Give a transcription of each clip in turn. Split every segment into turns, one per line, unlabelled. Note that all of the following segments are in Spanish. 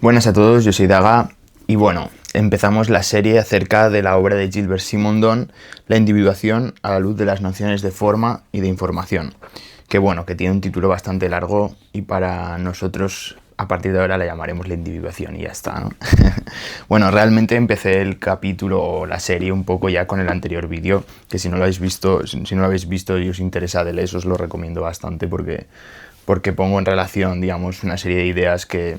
Buenas a todos, yo soy Daga y bueno, empezamos la serie acerca de la obra de Gilbert Simondon, La individuación a la luz de las nociones de forma y de información, que bueno, que tiene un título bastante largo y para nosotros a partir de ahora la llamaremos La individuación y ya está, ¿no? Bueno, realmente empecé el capítulo o la serie un poco ya con el anterior vídeo, que si no lo habéis visto y os interesa de leer, os lo recomiendo bastante porque pongo en relación, digamos, una serie de ideas que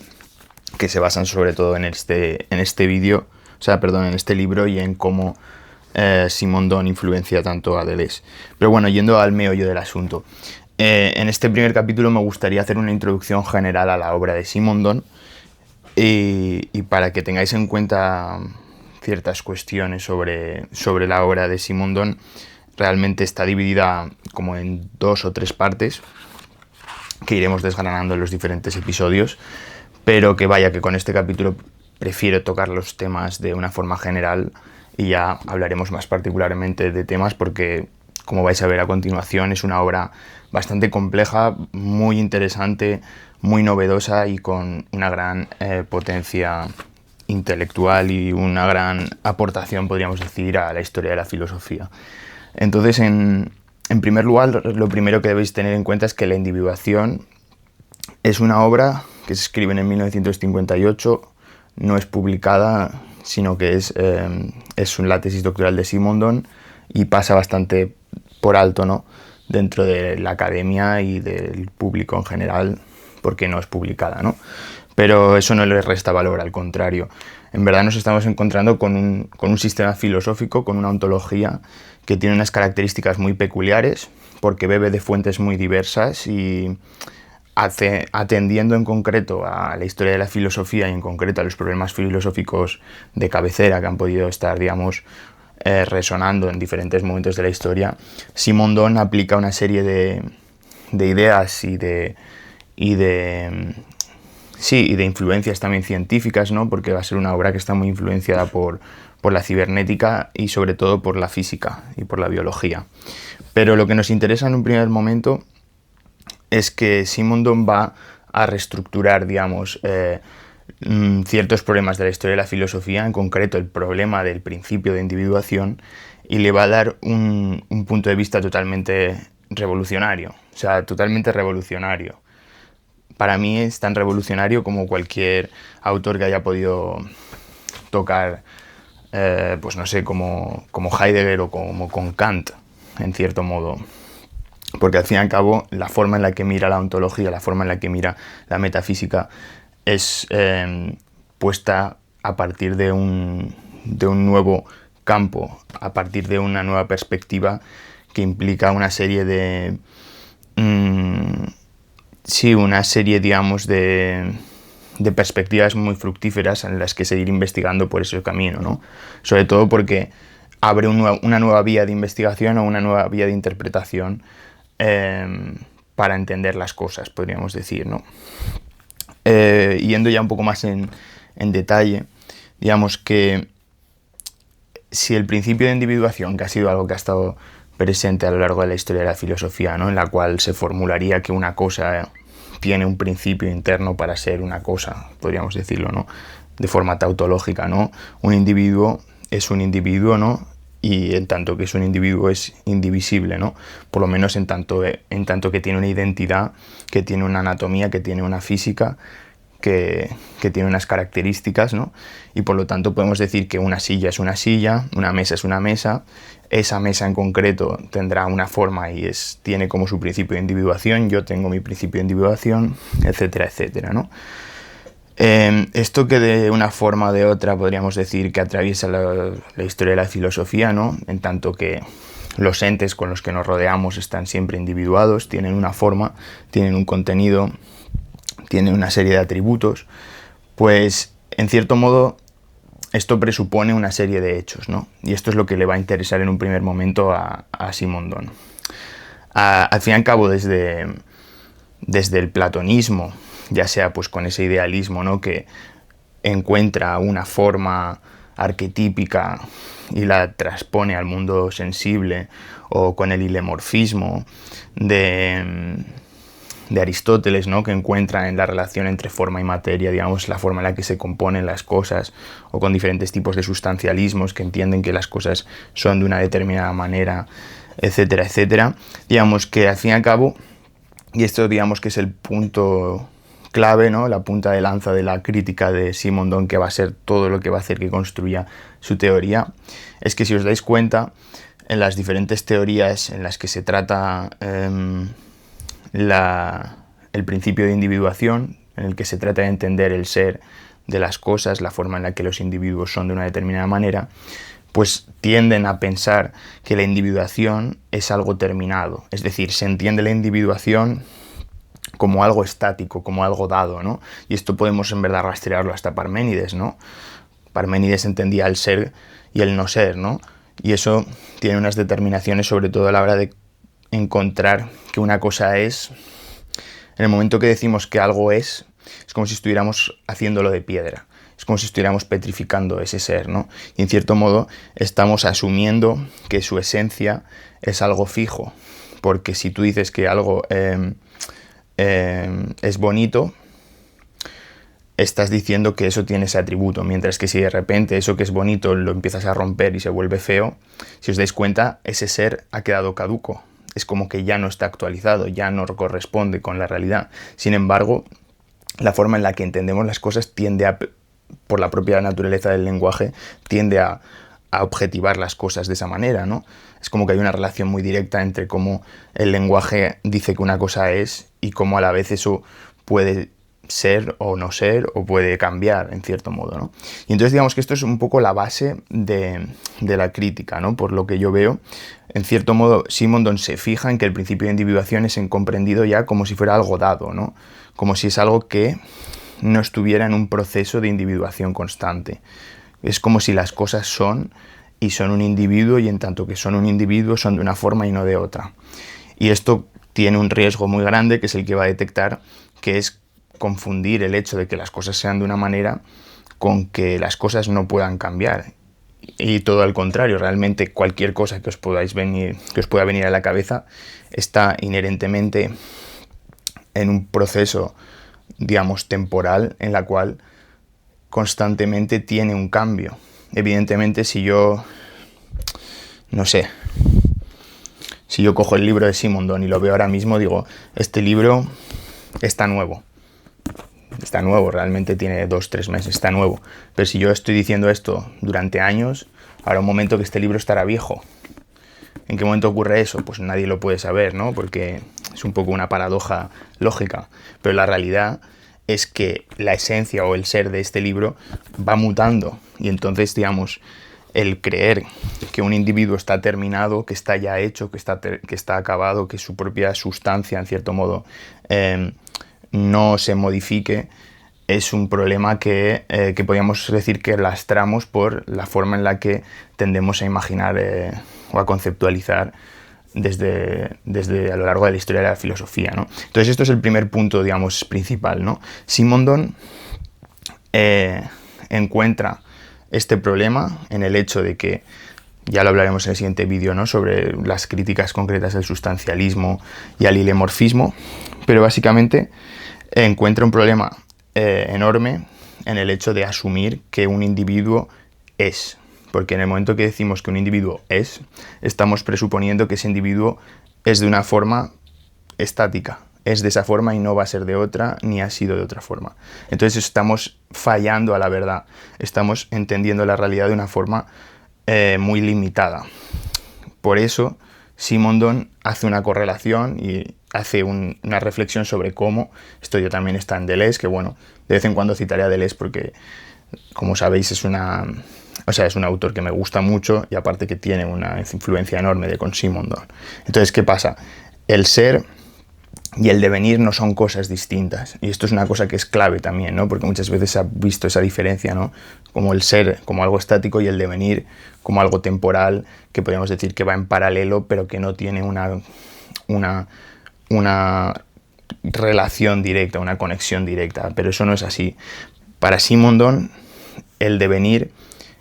se basan sobre todo en este vídeo, en este libro y en cómo Simondon influencia tanto a Deleuze. Pero bueno, yendo al meollo del asunto. En este primer capítulo me gustaría hacer una introducción general a la obra de Simondon y para que tengáis en cuenta ciertas cuestiones sobre la obra de Simondon, realmente está dividida como en 2 o 3 partes que iremos desgranando en los diferentes episodios, pero que vaya que con este capítulo prefiero tocar los temas de una forma general y ya hablaremos más particularmente de temas porque, como vais a ver a continuación, es una obra bastante compleja, muy interesante, muy novedosa y con una gran potencia intelectual y una gran aportación, podríamos decir, a la historia de la filosofía. Entonces, en primer lugar, lo primero que debéis tener en cuenta es que La individuación es una obra que se escribe en 1958, no es publicada, sino que es la tesis doctoral de Simondon y pasa bastante por alto, ¿no?, dentro de la academia y del público en general, porque no es publicada, ¿no? Pero eso no le resta valor, al contrario. En verdad nos estamos encontrando con un sistema filosófico, con una ontología que tiene unas características muy peculiares, porque bebe de fuentes muy diversas y atendiendo en concreto a la historia de la filosofía y en concreto a los problemas filosóficos de cabecera que han podido estar, digamos, resonando en diferentes momentos de la historia, Simondon aplica una serie de ideas y de influencias también científicas, ¿no?, porque va a ser una obra que está muy influenciada por la cibernética y sobre todo por la física y por la biología. Pero lo que nos interesa en un primer momento es que Simondon va a reestructurar, digamos, ciertos problemas de la historia de la filosofía, en concreto el problema del principio de individuación, y le va a dar un punto de vista totalmente revolucionario, o sea, totalmente revolucionario. Para mí es tan revolucionario como cualquier autor que haya podido tocar, pues no sé, como Heidegger o como con Kant, en cierto modo. Porque al fin y al cabo la forma en la que mira la ontología, la forma en la que mira la metafísica es puesta a partir de un nuevo campo, a partir de una nueva perspectiva que implica una serie de digamos, de perspectivas muy fructíferas en las que seguir investigando por ese camino, ¿no? Sobre todo porque abre una nueva vía de investigación o una nueva vía de interpretación para entender las cosas, podríamos decir, ¿no? Yendo ya un poco más en detalle, digamos que si el principio de individuación, que ha sido algo que ha estado presente a lo largo de la historia de la filosofía, ¿no?, en la cual se formularía que una cosa tiene un principio interno para ser una cosa, podríamos decirlo, ¿no?, de forma tautológica, ¿no? Un individuo es un individuo, ¿no?, y en tanto que es un individuo es indivisible, ¿no?, por lo menos en tanto que tiene una identidad, que tiene una anatomía, que tiene una física, que tiene unas características, ¿no? Y por lo tanto podemos decir que una silla es una silla, una mesa es una mesa, esa mesa en concreto tendrá una forma y tiene como su principio de individuación, yo tengo mi principio de individuación, etcétera, etcétera, ¿no? Esto que de una forma o de otra podríamos decir que atraviesa la historia de la filosofía, ¿no?, en tanto que los entes con los que nos rodeamos están siempre individuados, tienen una forma, tienen un contenido, tienen una serie de atributos, pues en cierto modo esto presupone una serie de hechos, ¿no? Y esto es lo que le va a interesar en un primer momento a Simondon. Al fin y al cabo, desde el platonismo, ya sea pues con ese idealismo, ¿no?, que encuentra una forma arquetípica y la transpone al mundo sensible, o con el hilemorfismo de Aristóteles, ¿no? Que encuentra en la relación entre forma y materia, digamos, la forma en la que se componen las cosas, o con diferentes tipos de sustancialismos que entienden que las cosas son de una determinada manera, etcétera, etcétera. Digamos que al fin y al cabo, y esto digamos que es el punto clave, ¿no? La punta de lanza de la crítica de Simondon, que va a ser todo lo que va a hacer que construya su teoría, es que si os dais cuenta, en las diferentes teorías en las que se trata el principio de individuación, en el que se trata de entender el ser de las cosas, la forma en la que los individuos son de una determinada manera, pues tienden a pensar que la individuación es algo terminado. Es decir, se entiende la individuación como algo estático, como algo dado, ¿no? Y esto podemos en verdad rastrearlo hasta Parménides, ¿no? Parménides entendía el ser y el no ser, ¿no? Y eso tiene unas determinaciones, sobre todo a la hora de encontrar que una cosa es. En el momento que decimos que algo es como si estuviéramos haciéndolo de piedra. Es como si estuviéramos petrificando ese ser, ¿no? Y en cierto modo estamos asumiendo que su esencia es algo fijo. Porque si tú dices que algo es bonito, estás diciendo que eso tiene ese atributo, mientras que si de repente eso que es bonito lo empiezas a romper y se vuelve feo, si os dais cuenta, ese ser ha quedado caduco. Es como que ya no está actualizado, ya no corresponde con la realidad. Sin embargo, la forma en la que entendemos las cosas tiende a, por la propia naturaleza del lenguaje, tiende a objetivar las cosas de esa manera, ¿no? Es como que hay una relación muy directa entre cómo el lenguaje dice que una cosa es y cómo a la vez eso puede ser o no ser o puede cambiar en cierto modo, ¿no? Y entonces digamos que esto es un poco la base de la crítica, ¿no? Por lo que yo veo, en cierto modo Simondon se fija en que el principio de individuación es comprendido ya como si fuera algo dado, ¿no? Como si es algo que no estuviera en un proceso de individuación constante. Es como si las cosas son y son un individuo, y en tanto que son un individuo son de una forma y no de otra. Y esto tiene un riesgo muy grande, que es el que va a detectar, que es confundir el hecho de que las cosas sean de una manera con que las cosas no puedan cambiar. Y todo al contrario, realmente cualquier cosa que os pueda venir a la cabeza está inherentemente en un proceso, digamos, temporal, en la cual constantemente tiene un cambio. Evidentemente, si yo cojo el libro de Simondon y lo veo ahora mismo, digo, este libro está nuevo, realmente tiene 2-3 meses, está nuevo. Pero si yo estoy diciendo esto durante años, habrá un momento que este libro estará viejo. ¿En qué momento ocurre eso? Pues nadie lo puede saber, ¿no? Porque es un poco una paradoja lógica. Pero la realidad es que la esencia o el ser de este libro va mutando. Y entonces, digamos, el creer que un individuo está terminado, que está ya hecho, que está acabado, que su propia sustancia, en cierto modo, no se modifique, es un problema que podríamos decir que lastramos por la forma en la que tendemos a imaginar o a conceptualizar desde a lo largo de la historia de la filosofía, ¿no? Entonces esto es el primer punto, digamos, principal, ¿no? Simondon encuentra este problema en el hecho de que, ya lo hablaremos en el siguiente vídeo, ¿no?, sobre las críticas concretas al sustancialismo y al hilemorfismo, pero básicamente encuentra un problema enorme en el hecho de asumir que un individuo es. Porque en el momento que decimos que un individuo es, estamos presuponiendo que ese individuo es de una forma estática. Es de esa forma y no va a ser de otra, ni ha sido de otra forma. Entonces estamos fallando a la verdad. Estamos entendiendo la realidad de una forma muy limitada. Por eso Simondon hace una correlación y hace una reflexión sobre cómo, esto ya también está en Deleuze, que bueno, de vez en cuando citaré a Deleuze porque, como sabéis, es un autor que me gusta mucho y aparte que tiene una influencia enorme con Simondon. Entonces, ¿qué pasa? El ser y el devenir no son cosas distintas. Y esto es una cosa que es clave también, ¿no? Porque muchas veces se ha visto esa diferencia, ¿no? Como el ser como algo estático y el devenir como algo temporal, que podríamos decir que va en paralelo, pero que no tiene una relación directa, una conexión directa. Pero eso no es así. Para Simondon, el devenir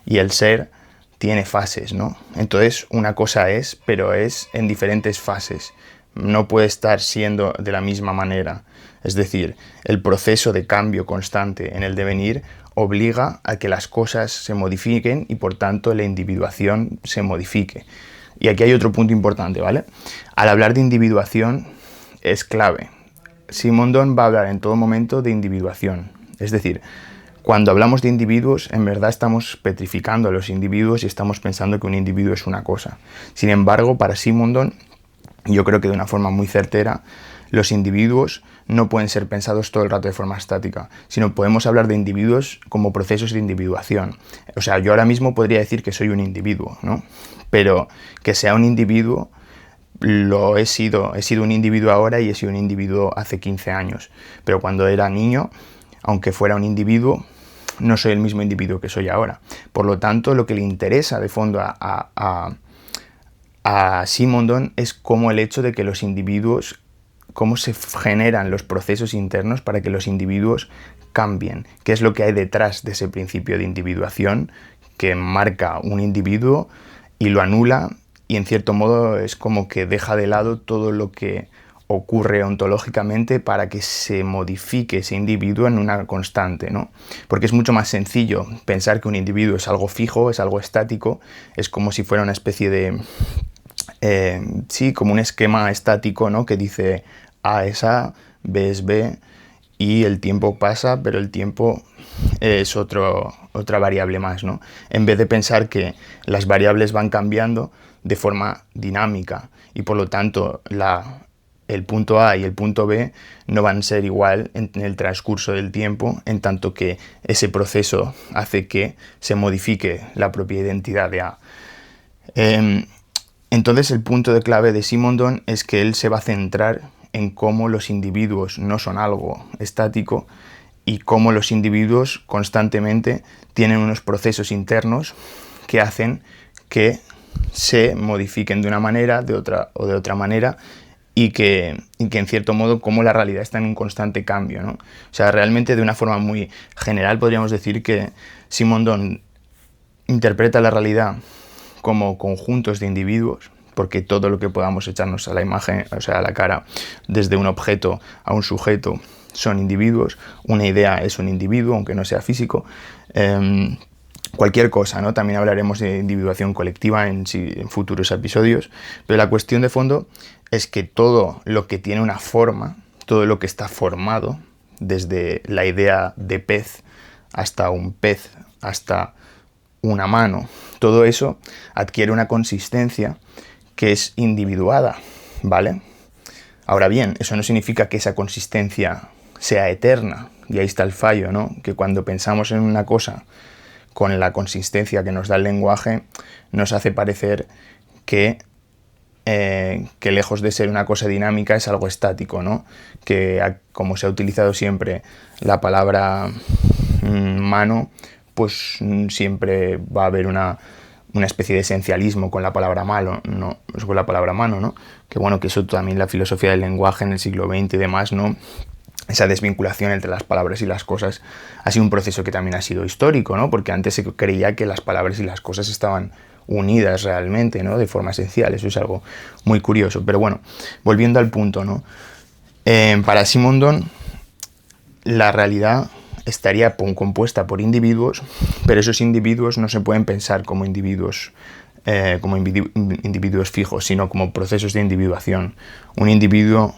y el ser tiene fases, ¿no? Entonces, una cosa es, pero es en diferentes fases. no puede estar siendo de la misma manera. Es decir, el proceso de cambio constante en el devenir obliga a que las cosas se modifiquen y por tanto la individuación se modifique. Y aquí hay otro punto importante, ¿vale? Al hablar de individuación es clave. Simondon va a hablar en todo momento de individuación. Es decir, cuando hablamos de individuos, en verdad estamos petrificando a los individuos y estamos pensando que un individuo es una cosa. Sin embargo, para Simondon, yo creo que de una forma muy certera, los individuos no pueden ser pensados todo el rato de forma estática, sino podemos hablar de individuos como procesos de individuación. O sea, yo ahora mismo podría decir que soy un individuo, ¿no? Pero que sea un individuo, lo he sido un individuo ahora y he sido un individuo hace 15 años. Pero cuando era niño, aunque fuera un individuo, no soy el mismo individuo que soy ahora. Por lo tanto, lo que le interesa de fondo a Simondon es como el hecho de que los individuos, cómo se generan los procesos internos para que los individuos cambien, qué es lo que hay detrás de ese principio de individuación que marca un individuo y lo anula, y en cierto modo es como que deja de lado todo lo que ocurre ontológicamente para que se modifique ese individuo en una constante, ¿no? Porque es mucho más sencillo pensar que un individuo es algo fijo, es algo estático, es como si fuera una especie de sí, como un esquema estático, ¿no? Que dice A es A, B es B, y el tiempo pasa, pero el tiempo es otra variable más, ¿no? En vez de pensar que las variables van cambiando de forma dinámica y por lo tanto el punto A y el punto B no van a ser igual en el transcurso del tiempo, en tanto que ese proceso hace que se modifique la propia identidad de A. Entonces el punto de clave de Simondon es que él se va a centrar en cómo los individuos no son algo estático y cómo los individuos constantemente tienen unos procesos internos que hacen que se modifiquen de una manera, de otra o de otra manera, y que en cierto modo como la realidad está en un constante cambio, ¿no? O sea, realmente de una forma muy general podríamos decir que Simondon interpreta la realidad como conjuntos de individuos, porque todo lo que podamos echarnos a la imagen, o sea, a la cara, desde un objeto a un sujeto, son individuos. Una idea es un individuo, aunque no sea físico. Cualquier cosa, ¿no? También hablaremos de individuación colectiva en futuros episodios, pero la cuestión de fondo es que todo lo que tiene una forma, todo lo que está formado, desde la idea de pez hasta un pez, hasta una mano, todo eso adquiere una consistencia que es individuada, ¿vale? Ahora bien, eso no significa que esa consistencia sea eterna, y ahí está el fallo, ¿no? Que cuando pensamos en una cosa con la consistencia que nos da el lenguaje, nos hace parecer que lejos de ser una cosa dinámica es algo estático, ¿no? Que como se ha utilizado siempre la palabra mano, pues siempre va a haber una especie de esencialismo con la palabra malo, ¿no? Con la palabra mano, ¿no? Que bueno, que eso también la filosofía del lenguaje en el siglo XX y demás, ¿no? Esa desvinculación entre las palabras y las cosas ha sido un proceso que también ha sido histórico, ¿no? Porque antes se creía que las palabras y las cosas estaban unidas realmente, ¿no? De forma esencial. Eso es algo muy curioso. Pero bueno, volviendo al punto, ¿no? Para Simondon, la realidad estaría compuesta por individuos, pero esos individuos no se pueden pensar como individuos fijos, sino como procesos de individuación. Un individuo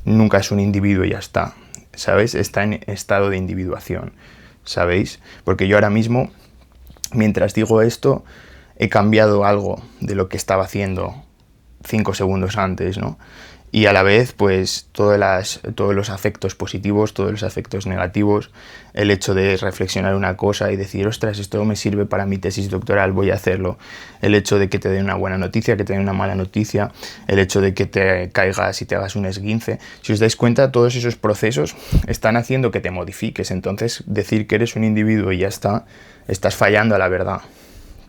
nunca es un individuo y ya está, ¿sabéis? Está en estado de individuación, ¿sabéis? Porque yo ahora mismo, mientras digo esto, he cambiado algo de lo que estaba haciendo 5 segundos antes, ¿no? Y a la vez, pues, todos los afectos positivos, todos los afectos negativos, el hecho de reflexionar una cosa y decir, ostras, esto me sirve para mi tesis doctoral, voy a hacerlo. El hecho de que te den una buena noticia, que te den una mala noticia, el hecho de que te caigas y te hagas un esguince. Si os dais cuenta, todos esos procesos están haciendo que te modifiques. Entonces, decir que eres un individuo y ya está, estás fallando a la verdad.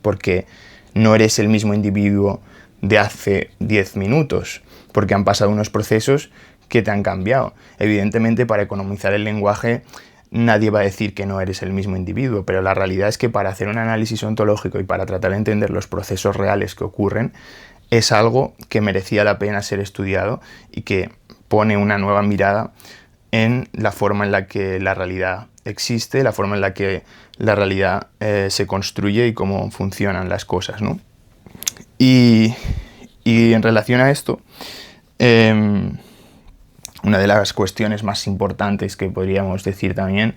Porque no eres el mismo individuo de hace 10 minutos, porque han pasado unos procesos que te han cambiado. Evidentemente, para economizar el lenguaje, nadie va a decir que no eres el mismo individuo, pero la realidad es que para hacer un análisis ontológico y para tratar de entender los procesos reales que ocurren, es algo que merecía la pena ser estudiado y que pone una nueva mirada en la forma en la que la realidad existe, la forma en la que la realidad se construye y cómo funcionan las cosas, ¿no? Y, y en relación a esto, una de las cuestiones más importantes que podríamos decir también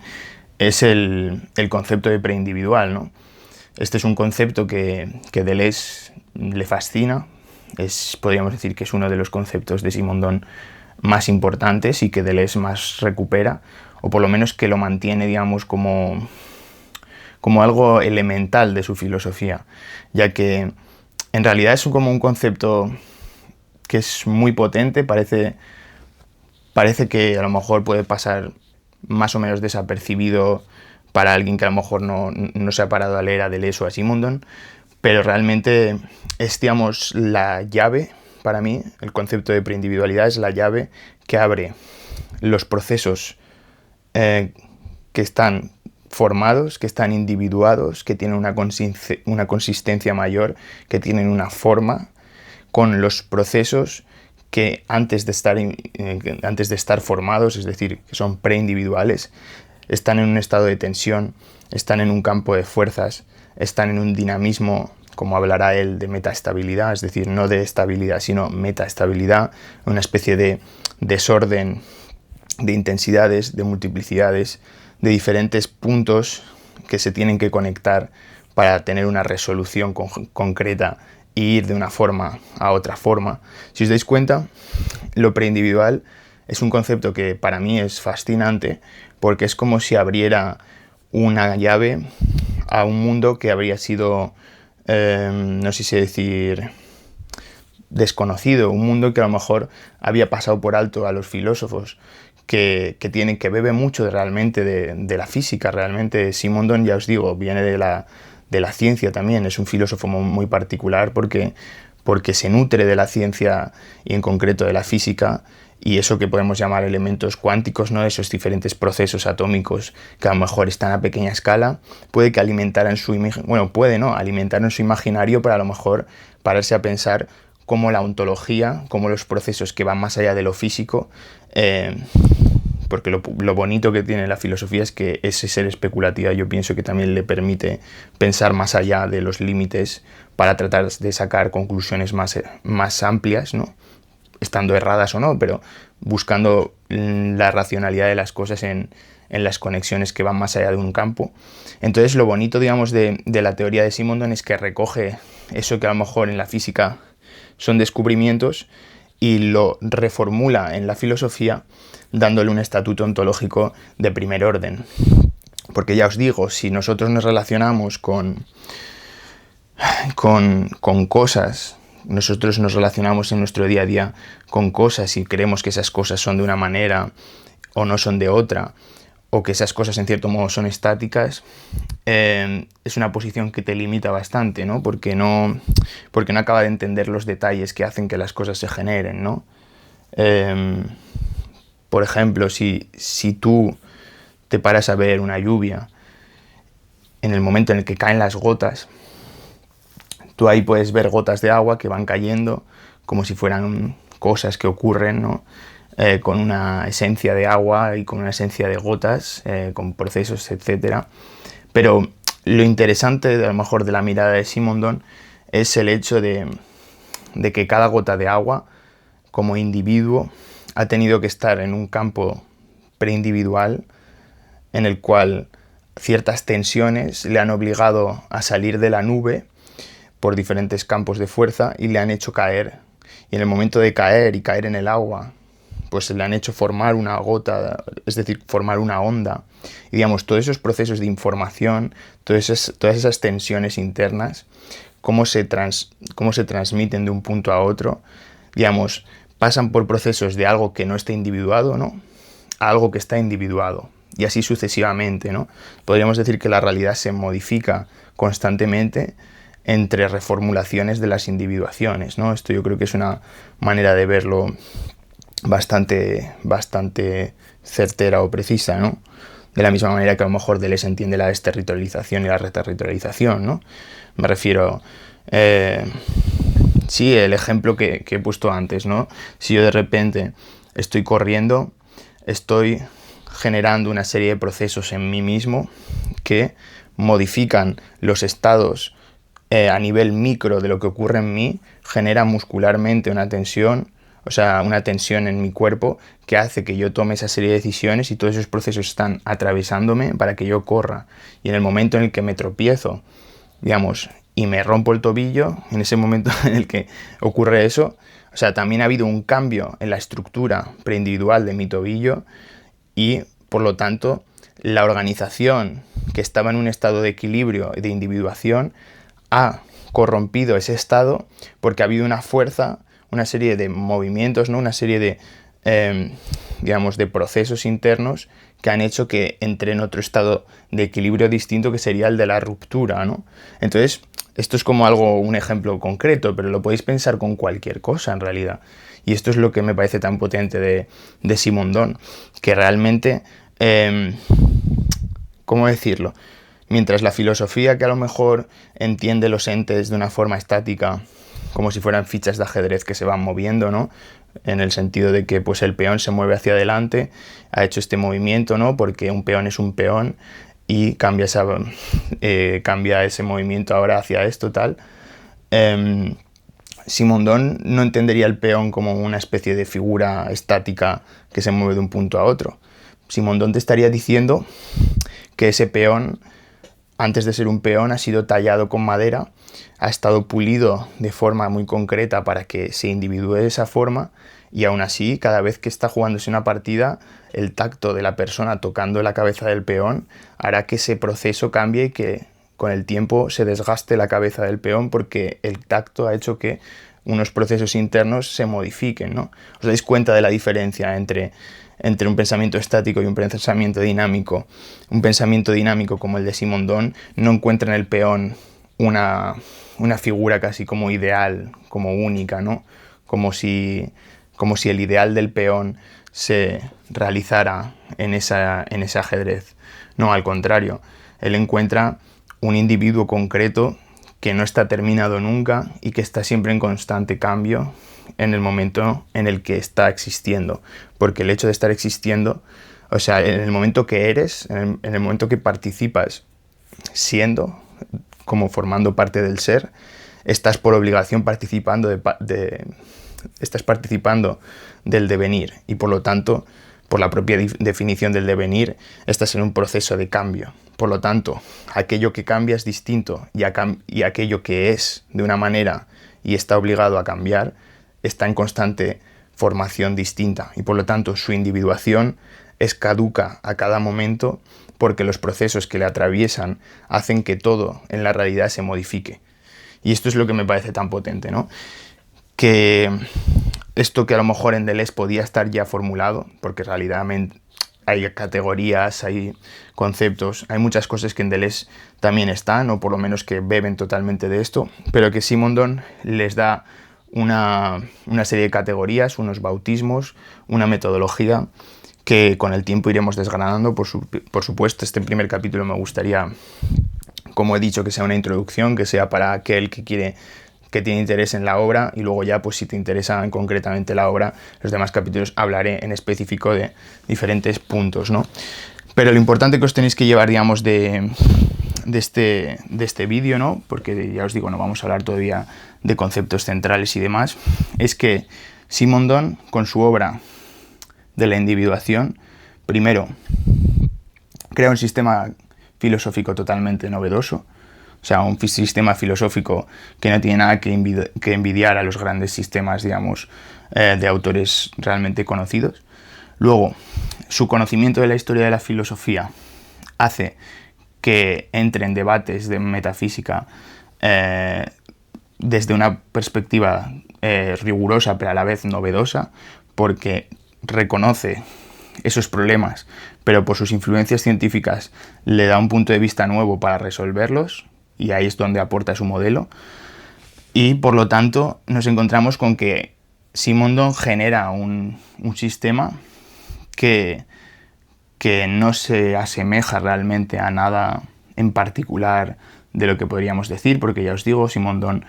es el concepto de preindividual, ¿no? Este es un concepto que Deleuze le fascina. Podríamos decir que es uno de los conceptos de Simondon más importantes y que Deleuze más recupera, o por lo menos que lo mantiene, digamos, como algo elemental de su filosofía, ya que en realidad es como un concepto que es muy potente, parece que a lo mejor puede pasar más o menos desapercibido para alguien que a lo mejor no se ha parado a leer a Deleuze o a Simondon, pero realmente es, digamos, la llave, para mí, el concepto de preindividualidad es la llave que abre los procesos que están formados, que están individuados, que tienen una consistencia mayor, que tienen una forma, con los procesos que antes de estar formados, es decir, que son preindividuales, están en un estado de tensión, están en un campo de fuerzas, están en un dinamismo, como hablará él, de metaestabilidad, es decir, no de estabilidad, sino metaestabilidad, una especie de desorden de intensidades, de multiplicidades, de diferentes puntos que se tienen que conectar para tener una resolución concreta e ir de una forma a otra forma. Si os dais cuenta, lo preindividual es un concepto que para mí es fascinante porque es como si abriera una llave a un mundo que habría sido, no sé si decir, desconocido, un mundo que a lo mejor había pasado por alto a los filósofos, que bebe mucho realmente de la física. Realmente Simondon, ya os digo, viene de la ciencia también, es un filósofo muy particular porque se nutre de la ciencia y en concreto de la física, y eso que podemos llamar elementos cuánticos, ¿no? Esos diferentes procesos atómicos que a lo mejor están a pequeña escala, puede que alimentaran alimentar en su imaginario para a lo mejor pararse a pensar cómo la ontología, cómo los procesos que van más allá de lo físico, porque lo bonito que tiene la filosofía es que ese ser especulativa yo pienso que también le permite pensar más allá de los límites para tratar de sacar conclusiones más amplias, ¿no? Estando erradas o no, pero buscando la racionalidad de las cosas en las conexiones que van más allá de un campo. Entonces lo bonito, digamos, de la teoría de Simondon es que recoge eso que a lo mejor en la física son descubrimientos y lo reformula en la filosofía dándole un estatuto ontológico de primer orden. Porque ya os digo, si nosotros nos relacionamos con cosas, nosotros nos relacionamos en nuestro día a día con cosas y creemos que esas cosas son de una manera o no son de otra, o que esas cosas en cierto modo son estáticas, es una posición que te limita bastante, ¿no? Porque no acaba de entender los detalles que hacen que las cosas se generen, ¿no? Por ejemplo, si tú te paras a ver una lluvia, en el momento en el que caen las gotas, tú ahí puedes ver gotas de agua que van cayendo como si fueran cosas que ocurren, ¿no? Con una esencia de agua y con una esencia de gotas, con procesos, etc. Pero lo interesante, a lo mejor, de la mirada de Simondon es el hecho de que cada gota de agua, como individuo, ha tenido que estar en un campo preindividual en el cual ciertas tensiones le han obligado a salir de la nube por diferentes campos de fuerza y le han hecho caer. Y en el momento de caer y caer en el agua, pues le han hecho formar una gota, es decir, formar una onda. Y digamos, todos esos procesos de información, todas esas tensiones internas, cómo se transmiten de un punto a otro, digamos, pasan por procesos de algo que no está individuado, ¿no?, a algo que está individuado. Y así sucesivamente, ¿no? Podríamos decir que la realidad se modifica constantemente entre reformulaciones de las individuaciones, ¿no? Esto yo creo que es una manera de verlo bastante certera o precisa, ¿no? De la misma manera que a lo mejor Deleuze entiende la desterritorialización y la reterritorialización, ¿no? Me refiero, Sí, el ejemplo que he puesto antes, ¿no? Si yo de repente estoy corriendo, estoy generando una serie de procesos en mí mismo que modifican los estados a nivel micro de lo que ocurre en mí, genera muscularmente una tensión, o sea, una tensión en mi cuerpo que hace que yo tome esa serie de decisiones y todos esos procesos están atravesándome para que yo corra. Y en el momento en el que me tropiezo, digamos, y me rompo el tobillo, en ese momento en el que ocurre eso, o sea, también ha habido un cambio en la estructura preindividual de mi tobillo y, por lo tanto, la organización que estaba en un estado de equilibrio y de individuación ha corrompido ese estado porque ha habido una fuerza, una serie de movimientos, ¿no? Una serie de, digamos, de procesos internos que han hecho que entre en otro estado de equilibrio distinto que sería el de la ruptura, ¿no? Entonces, esto es como un ejemplo concreto, pero lo podéis pensar con cualquier cosa en realidad. Y esto es lo que me parece tan potente de Simondon, que realmente, ¿cómo decirlo? Mientras la filosofía, que a lo mejor entiende los entes de una forma estática, como si fueran fichas de ajedrez que se van moviendo, ¿no? En el sentido de que pues el peón se mueve hacia adelante, ha hecho este movimiento, ¿no? Porque un peón es un peón y cambia ese movimiento ahora hacia esto, tal. Simondon no entendería el peón como una especie de figura estática que se mueve de un punto a otro. Simondon te estaría diciendo que ese peón, antes de ser un peón, ha sido tallado con madera, ha estado pulido de forma muy concreta para que se individúe de esa forma, y aún así, cada vez que está jugándose una partida, el tacto de la persona tocando la cabeza del peón hará que ese proceso cambie y que con el tiempo se desgaste la cabeza del peón porque el tacto ha hecho que unos procesos internos se modifiquen, ¿no? ¿Os dais cuenta de la diferencia entre un pensamiento estático y un pensamiento dinámico? Un pensamiento dinámico como el de Simondon no encuentra en el peón una figura casi como ideal, como única, ¿no? Como si el ideal del peón se realizara en ese ajedrez. No, al contrario, él encuentra un individuo concreto que no está terminado nunca y que está siempre en constante cambio en el momento en el que está existiendo. Porque el hecho de estar existiendo, o sea, en el momento que eres, en el momento que participas siendo, como formando parte del ser, estás por obligación participando estás participando del devenir y por lo tanto, por la propia definición del devenir, estás en un proceso de cambio. Por lo tanto, aquello que cambia es distinto y aquello que es de una manera y está obligado a cambiar está en constante formación distinta y por lo tanto su individuación es caduca a cada momento porque los procesos que le atraviesan hacen que todo en la realidad se modifique. Y esto es lo que me parece tan potente, ¿no? Que esto que a lo mejor en Deleuze podía estar ya formulado, porque realmente hay categorías, hay conceptos, hay muchas cosas que en Deleuze también están, o por lo menos que beben totalmente de esto, pero que Simondon les da una serie de categorías, unos bautismos, una metodología que con el tiempo iremos desgranando. Por supuesto, este primer capítulo me gustaría, como he dicho, que sea una introducción, que sea para aquel que tiene interés en la obra, y luego ya, pues si te interesa concretamente la obra, los demás capítulos hablaré en específico de diferentes puntos, ¿no? Pero lo importante que os tenéis que llevar, digamos, de este vídeo, ¿no? Porque ya os digo, no vamos a hablar todavía de conceptos centrales y demás, es que Simondon, con su obra de la individuación, primero, crea un sistema filosófico totalmente novedoso. O sea, un sistema filosófico que no tiene nada que envidiar a los grandes sistemas, digamos, de autores realmente conocidos. Luego, su conocimiento de la historia de la filosofía hace que entre en debates de metafísica desde una perspectiva rigurosa, pero a la vez novedosa, porque reconoce esos problemas, pero por sus influencias científicas le da un punto de vista nuevo para resolverlos, y ahí es donde aporta su modelo. Y por lo tanto nos encontramos con que Simondon genera un sistema que no se asemeja realmente a nada en particular de lo que podríamos decir, porque ya os digo, Simondon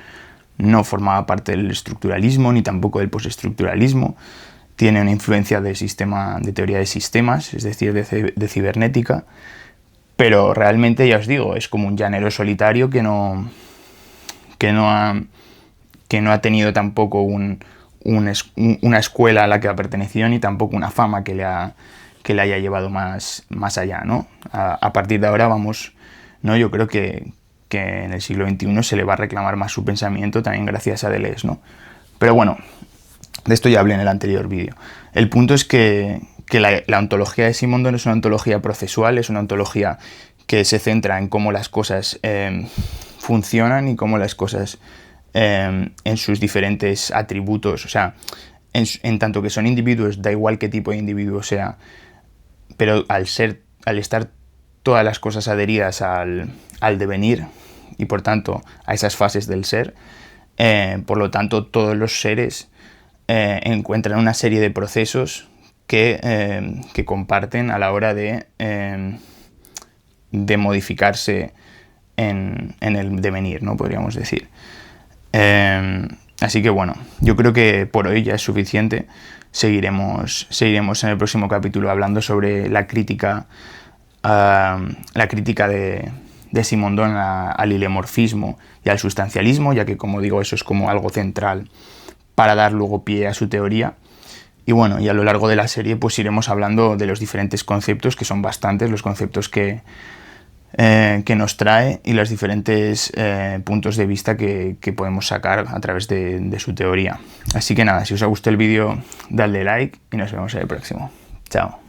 no formaba parte del estructuralismo ni tampoco del postestructuralismo. Tiene una influencia de teoría de sistemas, es decir, de cibernética, pero realmente, ya os digo, es como un llanero solitario que no ha tenido tampoco una escuela a la que ha pertenecido, ni tampoco una fama que le haya llevado más allá, ¿no? A partir de ahora vamos, ¿no? Yo creo que en el siglo XXI se le va a reclamar más su pensamiento, también gracias a Deleuze, ¿no? Pero bueno, de esto ya hablé en el anterior vídeo. El punto es que la ontología de Simondon es una ontología procesual, es una ontología que se centra en cómo las cosas funcionan y cómo las cosas en sus diferentes atributos, o sea, en tanto que son individuos, da igual qué tipo de individuo sea, pero al estar todas las cosas adheridas al devenir y por tanto a esas fases del ser, por lo tanto todos los seres encuentran una serie de procesos que comparten a la hora de modificarse en el devenir, ¿no? Podríamos decir. Así que bueno, yo creo que por hoy ya es suficiente. Seguiremos en el próximo capítulo hablando sobre la crítica de Simondon al hilemorfismo y al sustancialismo, ya que, como digo, eso es como algo central para dar luego pie a su teoría. Y bueno, y a lo largo de la serie pues iremos hablando de los diferentes conceptos, que son bastantes los conceptos que nos trae y los diferentes puntos de vista que podemos sacar a través de su teoría. Así que nada, si os ha gustado el vídeo, dadle like y nos vemos en el próximo. Chao.